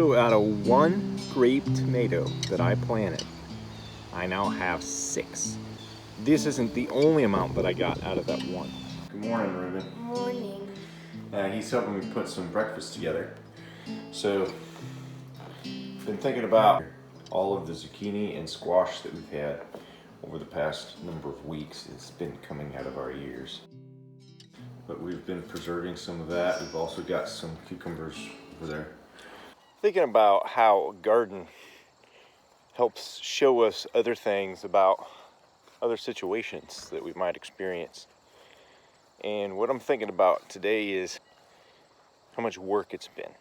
So out of one grape tomato that I planted, I now have 6. This isn't the only amount that I got out of that one. Good morning, Ruben. Morning. He's helping me put some breakfast together. So, been thinking about all of the zucchini and squash that we've had over the past number of weeks. It's been coming out of our ears. But we've been preserving some of that. We've also got some cucumbers over there. Thinking about how a garden helps show us other things about other situations that we might experience. And what I'm thinking about today is how much work it's been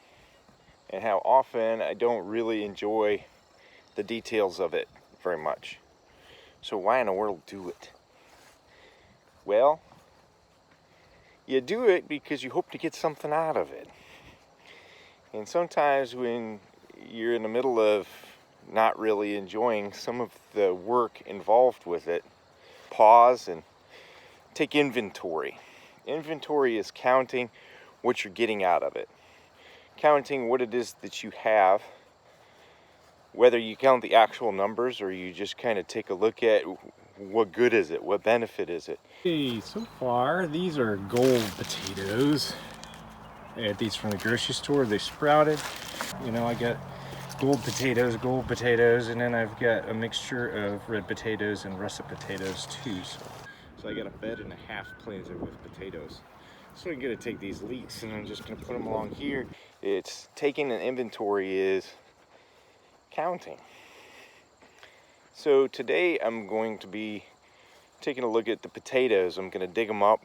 and how often I don't really enjoy the details of it very much. So why in the world do it? Well, you do it because you hope to get something out of it. And sometimes when you're in the middle of not really enjoying some of the work involved with it, pause and take inventory. Inventory is counting what you're getting out of it. Counting what it is that you have, whether you count the actual numbers or you just kind of take a look at what good is it, what benefit is it. Hey, so far these are gold potatoes. I got these from the grocery store. They sprouted. You know, I got gold potatoes, and then I've got a mixture of red potatoes and russet potatoes too. So I got a bed and a half planted with potatoes. So I'm gonna take these leeks and I'm just gonna put them along here. It's taking an inventory is counting. So today I'm going to be taking a look at the potatoes. I'm gonna dig them up.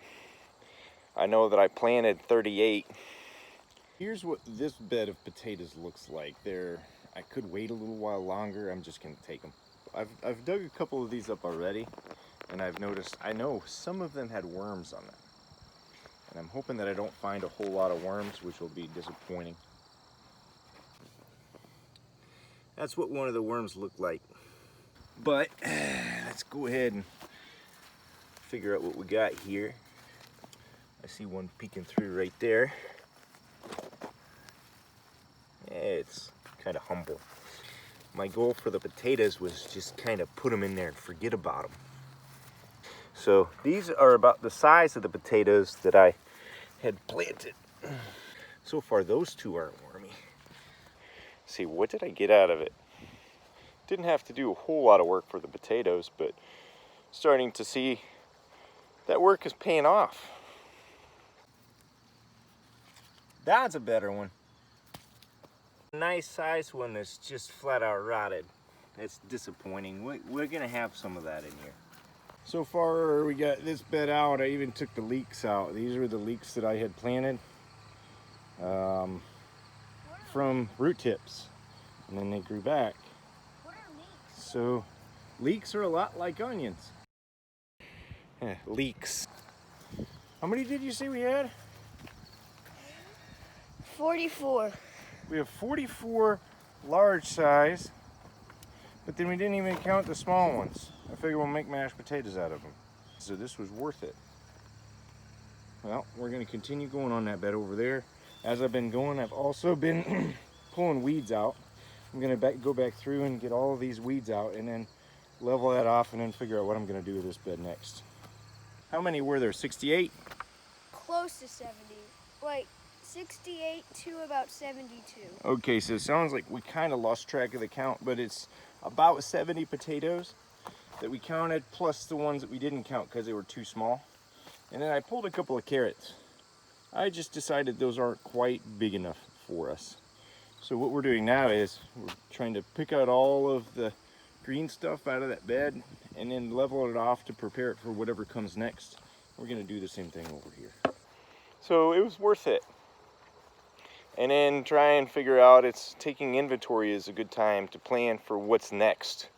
I know that I planted 38. Here's what this bed of potatoes looks like. I could wait a little while longer. I'm just gonna take them. I've dug a couple of these up already, and I've noticed, I know some of them had worms on them. And I'm hoping that I don't find a whole lot of worms, which will be disappointing. That's what one of the worms looked like. But let's go ahead and figure out what we got here. I see one peeking through right there. It's kind of humble. My goal for the potatoes was just kind of put them in there and forget about them. So these are about the size of the potatoes that I had planted. So far those two aren't wormy. Let's see, what did I get out of it? Didn't have to do a whole lot of work for the potatoes, but starting to see that work is paying off. That's a better one. Nice size one that's just flat out rotted. It's disappointing. We're gonna have some of that in here. So far we got this bed out. I even took the leeks out. These are the leeks that I had planted from root tips, and then they grew back. What are leeks? So leeks are a lot like onions. Leeks. How many did you say we had? 44. We have 44 large size, but then we didn't even count the small ones. I figure we'll make mashed potatoes out of them. So this was worth it. Well, we're gonna continue going on that bed over there. As I've been going, I've also been pulling weeds out. I'm gonna go back through and get all of these weeds out and then level that off and then figure out what I'm gonna do with this bed next. How many were there, 68? Close to 70. Like 68 to about 72. Okay, so it sounds like we kind of lost track of the count, but it's about 70 potatoes that we counted, plus the ones that we didn't count because they were too small. And then I pulled a couple of carrots. I just decided those aren't quite big enough for us. So what we're doing now is we're trying to pick out all of the green stuff out of that bed and then level it off to prepare it for whatever comes next. We're gonna do the same thing over here. So it was worth it. And then try and figure out, taking inventory is a good time to plan for what's next.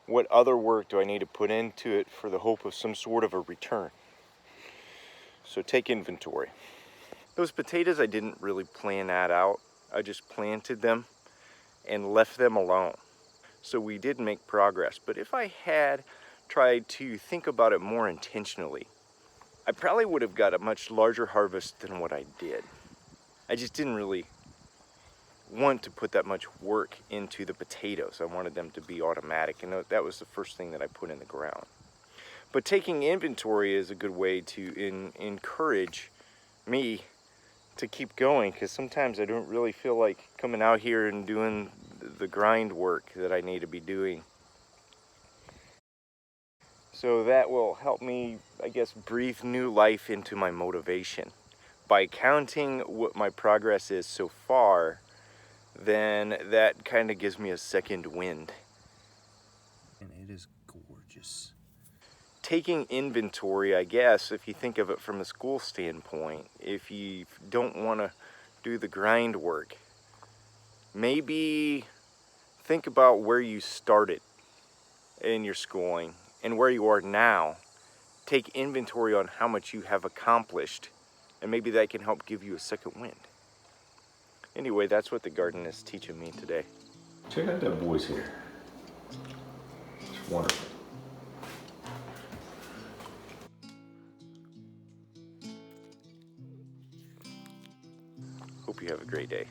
What other work do I need to put into it for the hope of some sort of a return? So take inventory. Those potatoes, I didn't really plan that out. I just planted them and left them alone. So we did make progress. But if I had tried to think about it more intentionally, I probably would have got a much larger harvest than what I did. I just didn't really want to put that much work into the potatoes. I wanted them to be automatic, and that was the first thing that I put in the ground. But taking inventory is a good way to encourage me to keep going, because sometimes I don't really feel like coming out here and doing the grind work that I need to be doing. So that will help me, I guess, breathe new life into my motivation. By counting what my progress is so far, then that kind of gives me a second wind. And it is gorgeous. Taking inventory, I guess, if you think of it from a school standpoint, if you don't want to do the grind work, maybe think about where you started in your schooling and where you are now. Take inventory on how much you have accomplished, and maybe that can help give you a second wind. Anyway, that's what the garden is teaching me today. Check out that boy's hair. It's wonderful. Hope you have a great day.